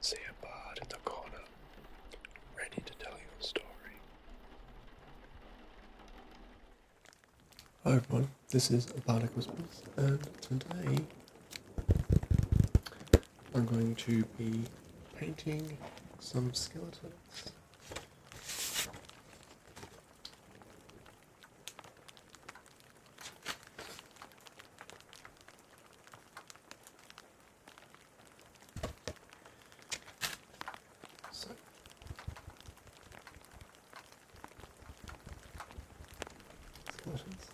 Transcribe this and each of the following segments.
see a bard in the corner, ready to tell you a story. Hi everyone, this is Bardic Whispers, and today I'm going to be painting some skeletons. So, skeletons.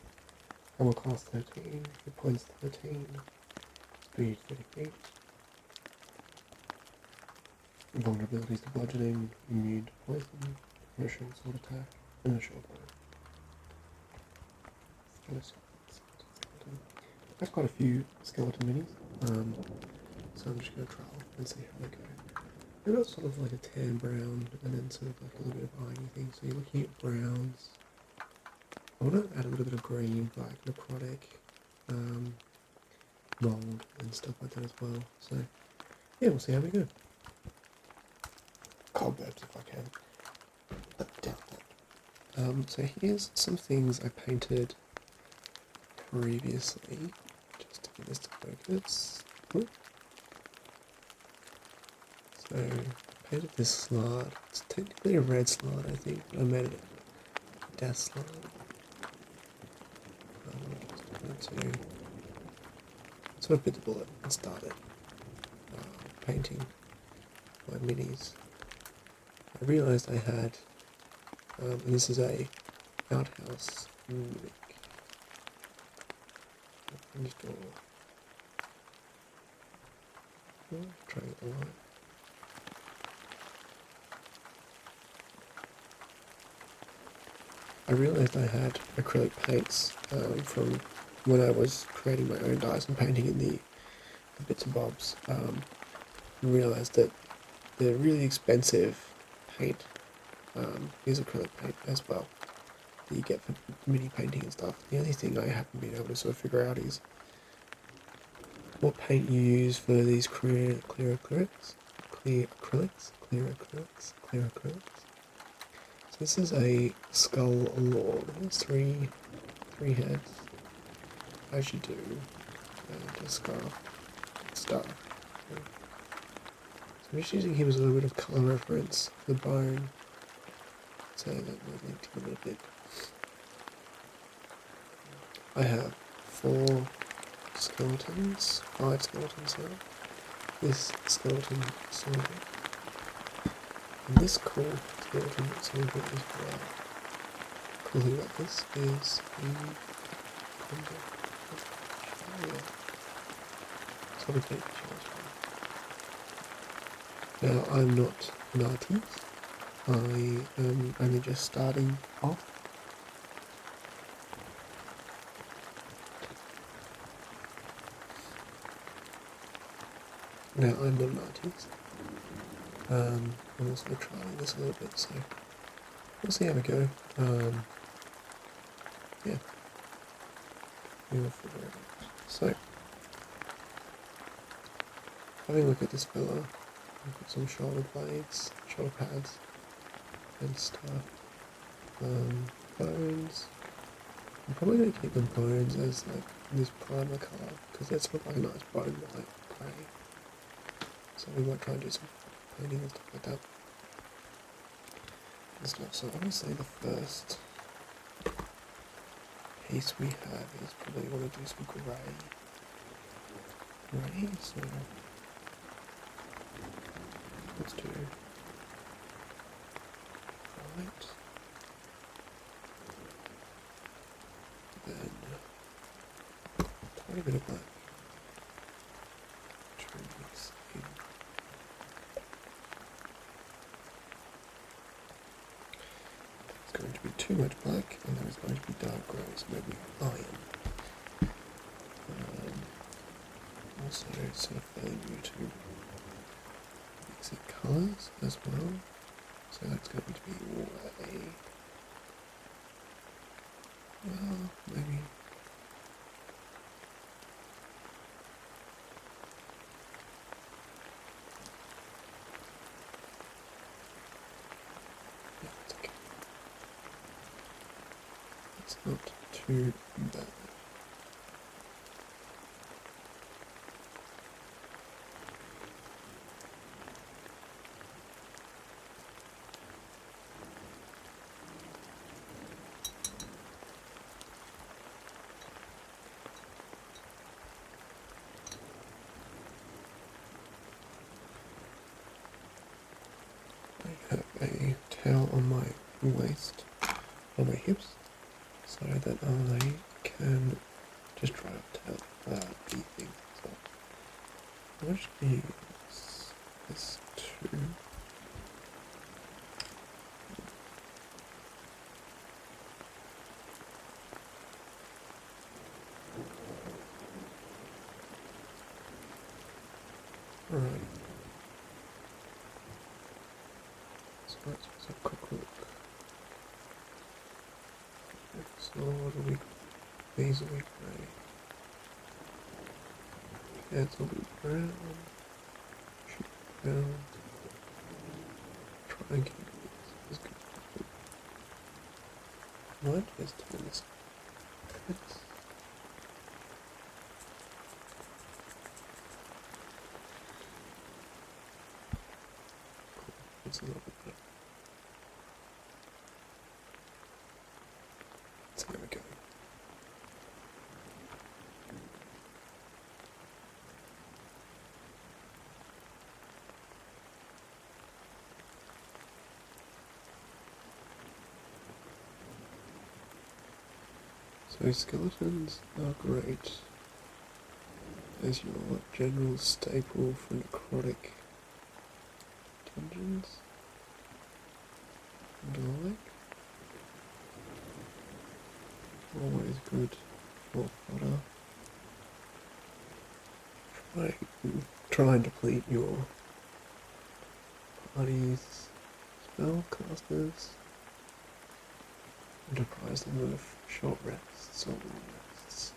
Armor class 13, hit points 13, speed 38, vulnerabilities to bludgeoning, immune to poison, initial sword attack, initial burn. Skeleton. There's quite a few skeleton minis, so I'm just going to trial and see how they go. They've got sort of like a tan brown and then sort of like a little bit of irony thing, so you're looking at browns. I want to add a little bit of green, like necrotic, mold and stuff like that as well. So yeah, we'll see how we go. Cobwebs if I can, but doubt that. So here's some things I painted previously, just to get this to focus. Ooh. So I painted this slide. It's technically a red slide, I think, but I made it a death slide. To sort of bit the bullet and started painting my minis. I realised I had, and this is a outhouse mimic. Try it alight. I realised I had acrylic paints from when I was creating my own dies and painting in the bits and bobs. I realised that the really expensive paint is acrylic paint as well that you get for mini painting and stuff. The only thing I haven't been able to sort of figure out is what paint you use for these clear acrylics. So this is a skull lord. There's three heads, as you do, and a star. So I'm just using him as a little bit of colour reference, the bone, so that might link to a little bit. I have 5 skeletons now. This skeleton soldier, and this cool skeleton soldier as well. Cool thing about this is now I'm not an artist. I am only just starting off. Now I'm not an artist. I'm also trying this a little bit, so we'll see how we go. Yeah, we will figure it out. So, having a look at this fella, I've got some shoulder blades, shoulder pads, and stuff. Bones. I'm probably going to keep the bones as like this primer colour, because that's sort of like a nice bone white grey. So we might try and do some painting and stuff like that. And stuff. So I would say the first piece we have is probably want to do some grey. So let's do white. Then quite a bit of black. Mix in. There's going to be too much black, and there is going to be dark grey, so maybe iron. Also, sort of fairly new to mixing colours as well. So that's going to be way. Well, maybe. Not too bad. I have a towel on my waist, on my hips, so that I can just dry up the thing. So I'll just use this too. Alright. So let's have a quick look. So what are we? These will be grey. Heads will be brown. Should be brown. Try and keep this as good as possible. Might just turn this. It's a little bit better. So there we go. So skeletons are great as your general staple for necrotic dungeons and the like. Always good for fodder. Try and deplete your party's spellcasters and deprive them of short rests or long rests.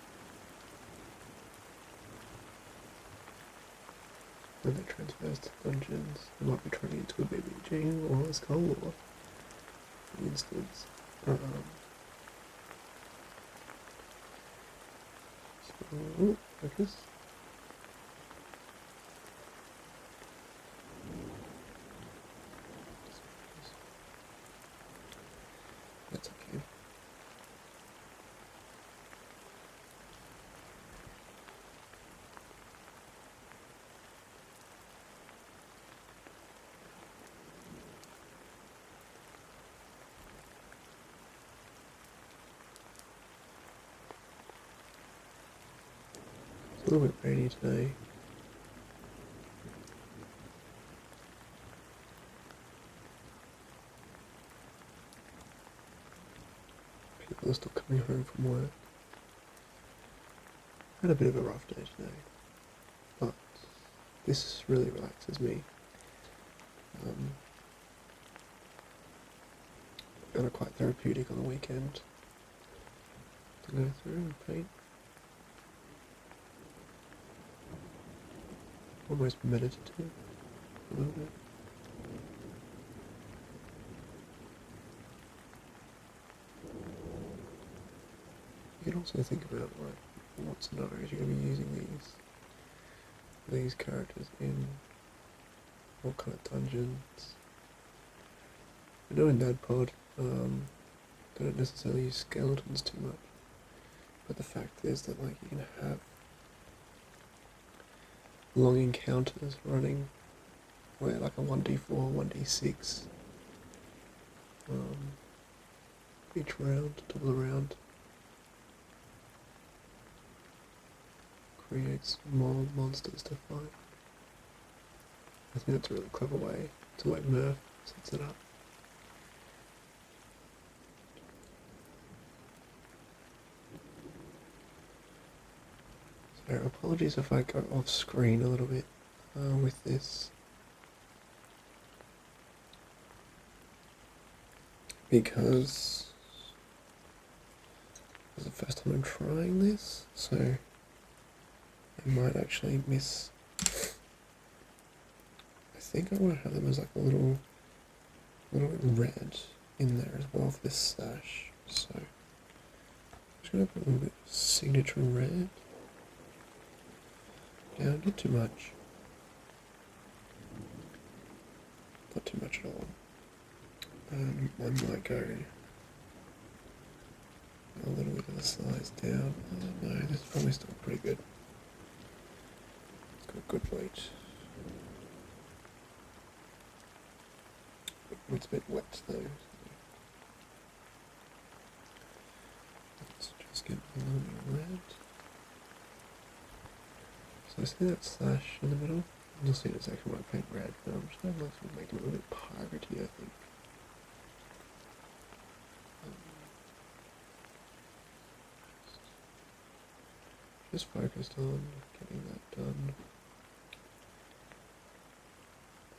When they transfer to dungeons, they might be turning into a BBG or a skull or, for instance. So, focus. That's okay. It's a little bit rainy today. People are still coming home from work. Had a bit of a rough day today, but this really relaxes me. Found it quite therapeutic on the weekend to go through and paint. Almost meditative a little bit. You can also think about like what scenarios you're going to be using these characters in, what kind of dungeons. I know in NADPOD, they don't necessarily use skeletons too much, but the fact is that like you can have long encounters running where like a 1d4, 1d6 each round, double around, creates more monsters to fight. I think that's a really clever way to like Murph sets it up. So apologies if I go off screen a little bit with this, because it's the first time I'm trying this, so I might actually miss. I think I want to have them as like a little bit red in there as well for this sash. So Just gonna put a little bit of signature red. Down, not too much. Not too much at all. One might go a little bit of the size down. No, this is probably still pretty good. It's got a good weight. It's a bit wet though. Let's just get a little bit of red. So I see that slash in the middle. You'll see in a second when I paint red, but I'm just going to make it a little bit piratey, I think. Just focused on getting that done.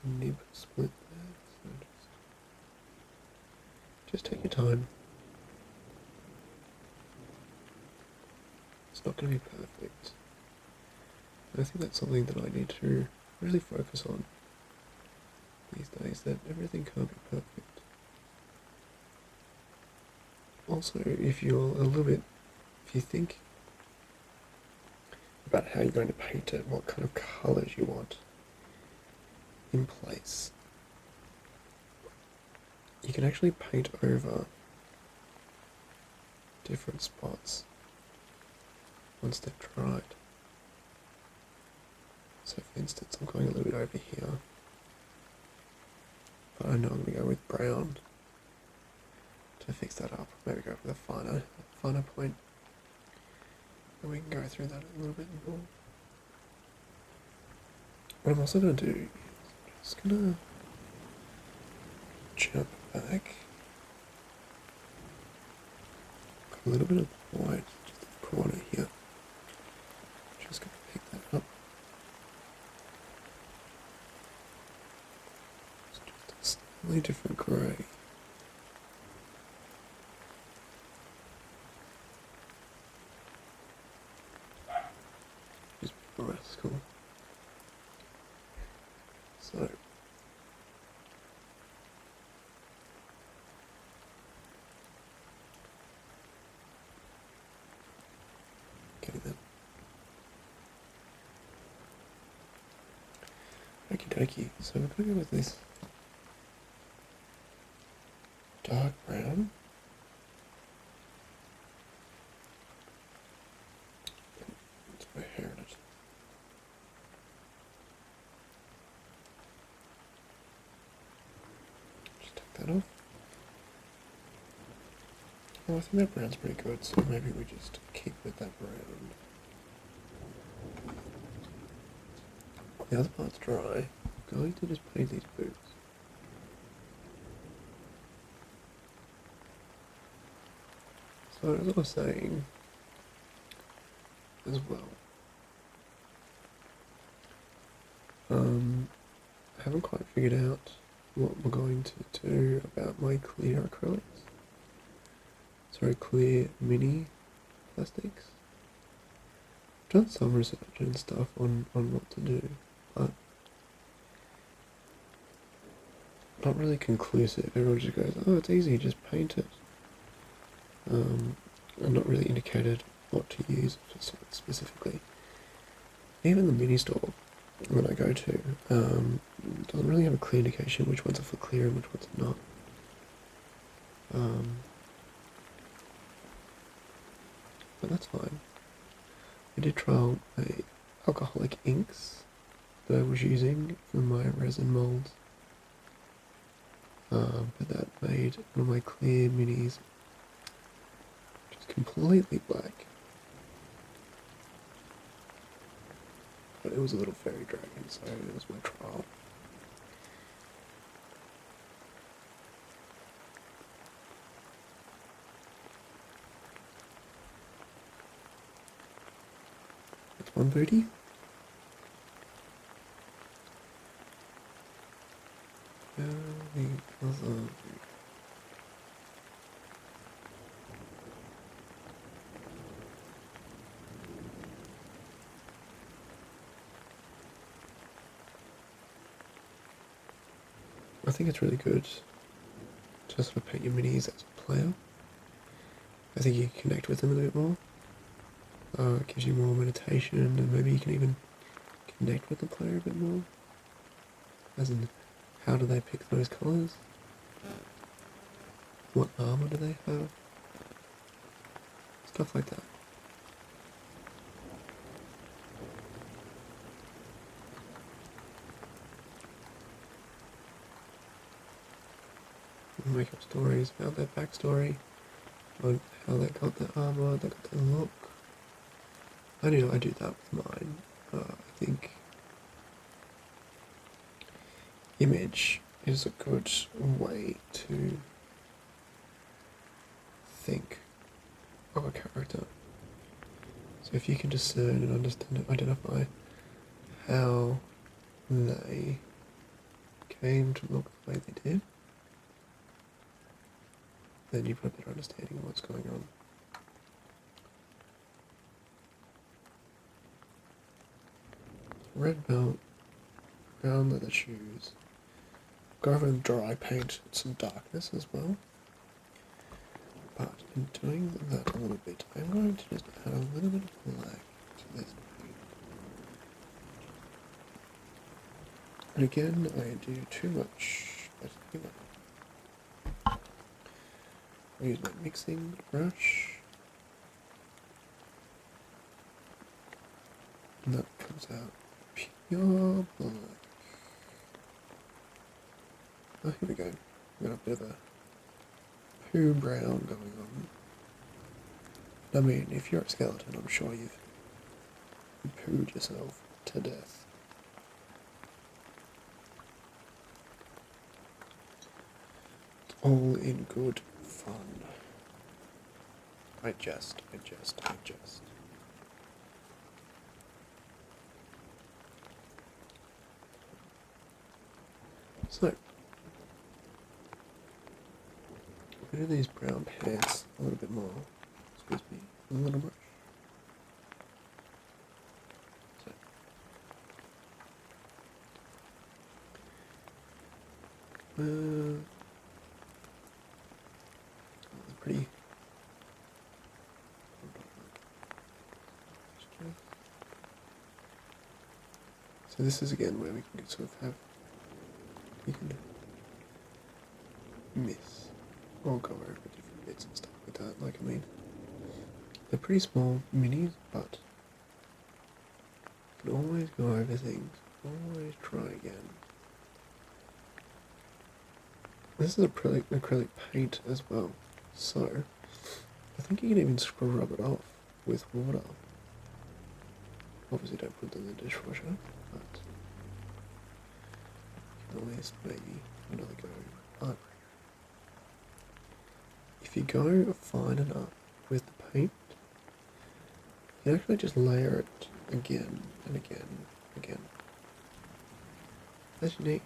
The nib split there, so just take your time. It's not going to be perfect. I think that's something that I need to really focus on these days, that everything can't be perfect. Also, if you think about how you're going to paint it, what kind of colours you want in place, you can actually paint over different spots once they've dried. So for instance, I'm going a little bit over here, but I know I'm going to go with brown to fix that up. Maybe go for the finer point, and we can go through that a little bit more. What I'm also going to do is just going to jump back, got a little bit of white just in the corner here, just going to pick that up. Slightly different grey. Just a rascal. So getting that. Okie dokie. So we're gonna go with this dark brown. It's my hair in it. Just take that off. Oh, I think that brown's pretty good, so maybe we just keep with that brown. The other part's dry. I'm going to just paint these boots. So as I was saying, as well, I haven't quite figured out what we're going to do about my clear acrylics. Sorry, clear mini plastics. I've done some research and stuff on what to do, but not really conclusive. Everyone just goes, oh, it's easy, just paint it. I'm not really indicated what to use specifically. Even the mini store when I go to doesn't really have a clear indication which ones are for clear and which ones are not. But that's fine. I did trial alcoholic inks that I was using for my resin molds, but that made one of my clear minis just completely black. But it was a little fairy dragon, so it was my trial. That's one booty. The other booty. I think it's really good to sort of paint your minis as a player. I think you can connect with them a bit more. It gives you more meditation, and maybe you can even connect with the player a bit more. As in, how do they pick those colours? What armour do they have? Stuff like that. Make up stories about their backstory, on how they got their armour, they got their look. I do that with mine. I think image is a good way to think of a character. So if you can discern and understand and identify how they came to look the way they did, then you've got a better understanding of what's going on. Red belt, brown leather shoes. Go over and dry paint some darkness as well. But in doing that a little bit, I'm going to just add a little bit of black to this paint. And again, I do too much. I use my mixing brush. And that comes out pure black. Oh, here we go. We've got a bit of a poo brown going on. I mean, if you're a skeleton, I'm sure you've pooed yourself to death. It's all in good fun. I jest. So, I'm going to do these brown pants a little bit more. Excuse me, a little brush. So, that's pretty. So this is again where we can sort of have, you can miss or go over different bits and stuff like that. Like, I mean, they're pretty small minis, but you can always go over things, always try again. This is acrylic paint as well, so I think you can even scrub it off with water. Obviously don't put them in the dishwasher, but you can always maybe another go. But if you go fine enough with the paint, you can actually just layer it again and again and again. That's neat.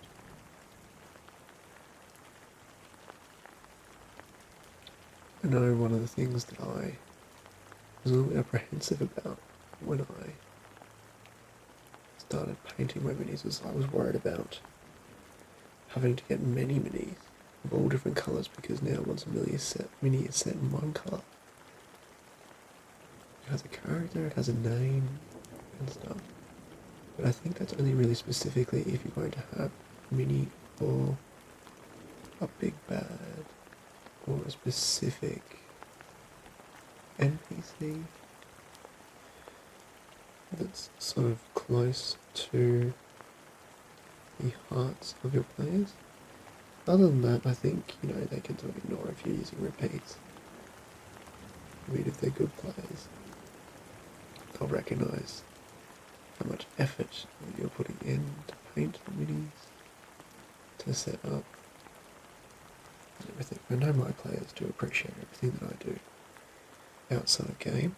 I know one of the things that I was a little bit apprehensive about when I started painting my minis was I was worried about having to get many minis of all different colours, because now once a mini is set in one colour, it has a character, it has a name and stuff. But I think that's only really specifically if you're going to have a mini or a big bad or a specific NPC that's sort of close to the hearts of your players. Other than that, I think, they can sort of ignore if you're using repeats. I mean, if they're good players, they'll recognise how much effort you're putting in to paint the minis, to set up, and everything. I know my players do appreciate everything that I do outside of game.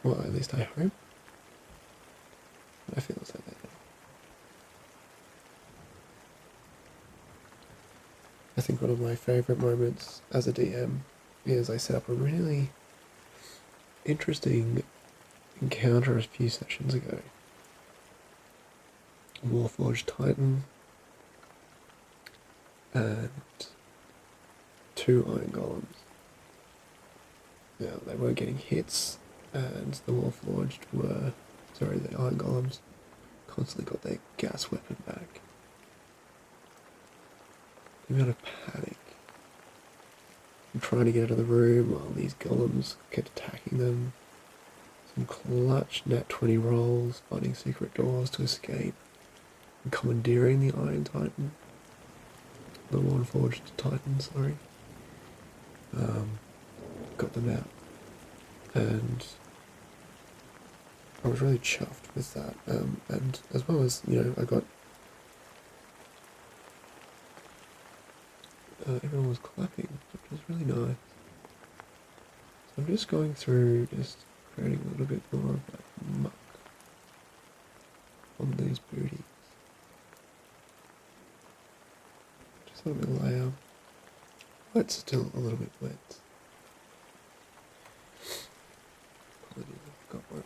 Well, at least I hope. I feel as though they do. I think one of my favourite moments as a DM is I set up a really interesting encounter a few sessions ago. Warforged Titan and 2 Iron Golems. Now, they were getting hits, and the Warforged were, sorry, the Iron Golems constantly got their gas weapon back. The amount of panic and trying to get out of the room while these golems kept attacking them. Some clutch nat 20 rolls, finding secret doors to escape, and commandeering the Iron Titan. The Warforged Titan, sorry. Got them out. And I was really chuffed with that. And as well as, I got... everyone was clapping, which was really nice. So I'm just going through, just creating a little bit more of that muck on these booties. Just a little bit of layer. It's still a little bit wet. Apologies, I forgot where.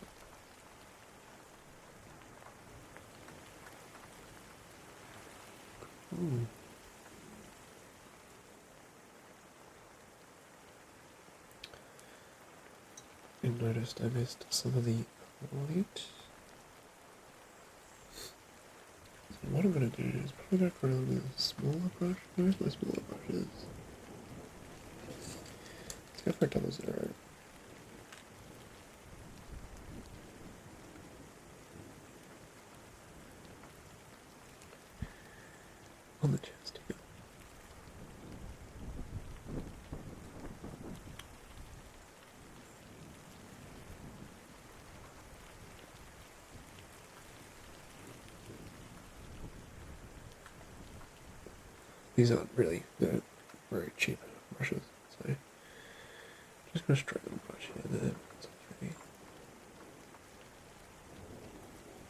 Ooh. And noticed I missed some of the light. So what I'm going to do is probably go for a little bit of a smaller brush. Where's my smaller brushes? Let's go for a 00. On the chest here. These aren't really very cheap brushes, so just going to straight little brush here and there. That's okay.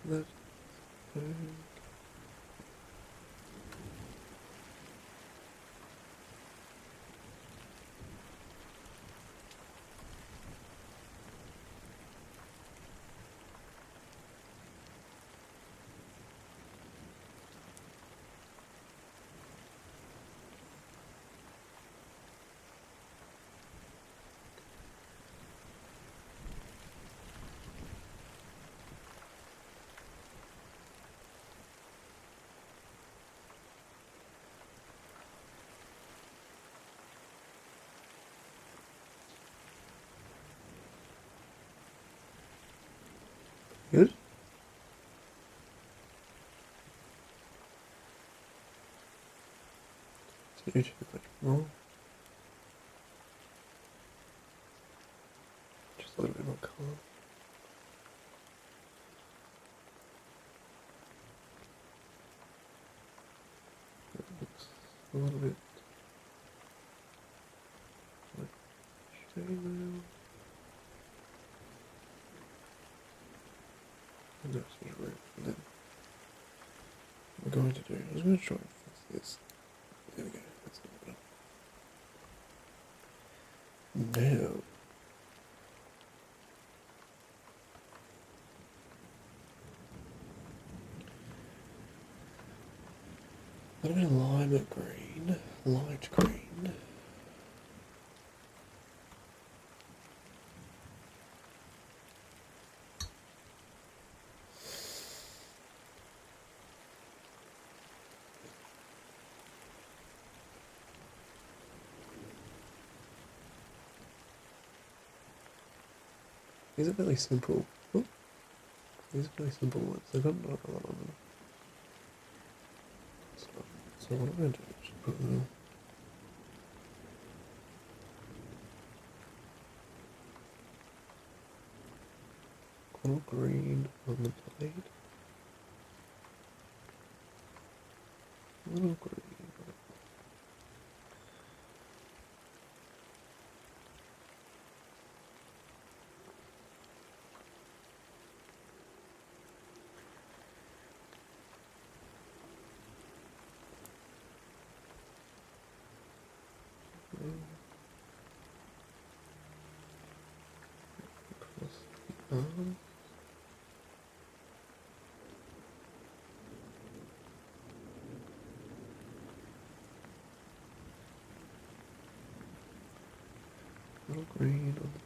That's okay. Good? So you too much more. Just a little bit more colour. That looks a little bit like shade now. And that's what's right. And then what we're going to do is I'm going to try and fix this. There we go. That's a little better. Now, a little bit of lime green, light green. These are really simple. Oh, these are really simple ones. They've got not a lot on them. So what I'm going to do is just put a little green on the blade. A little green. Across the arm. A little green on the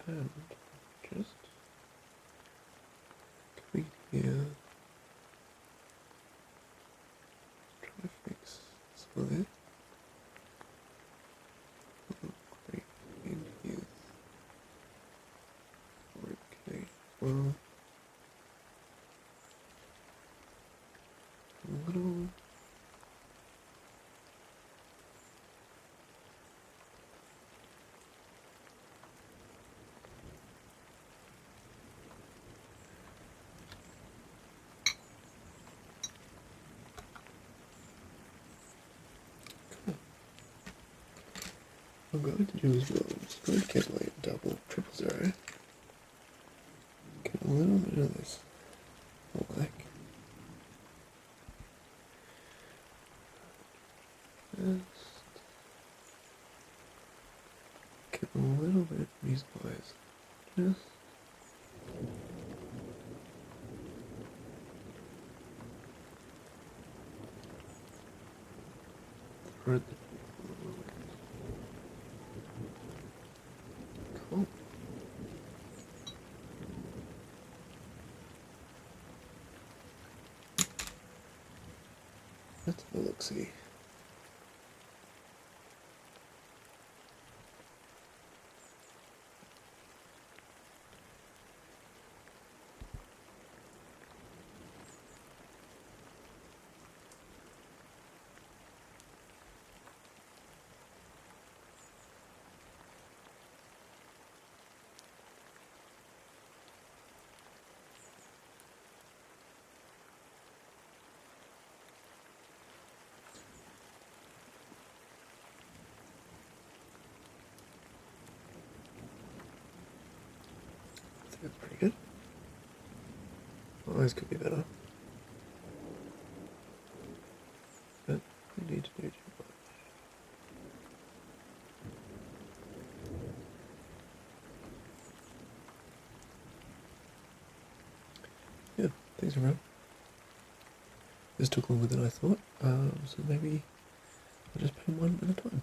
And just coming here, trying to fix some of it. Great in here. Okay, well, a little. What I'm going to do as well, I'm just going to get like double, triple zero. Get a little bit of this black. Just get a little bit of these guys. Just thread the cool. Let's have a look-see. I think that's pretty good. Always could be better. But we need to do too much. Yeah, thanks everyone. This took longer than I thought, so maybe I'll just paint one at a time.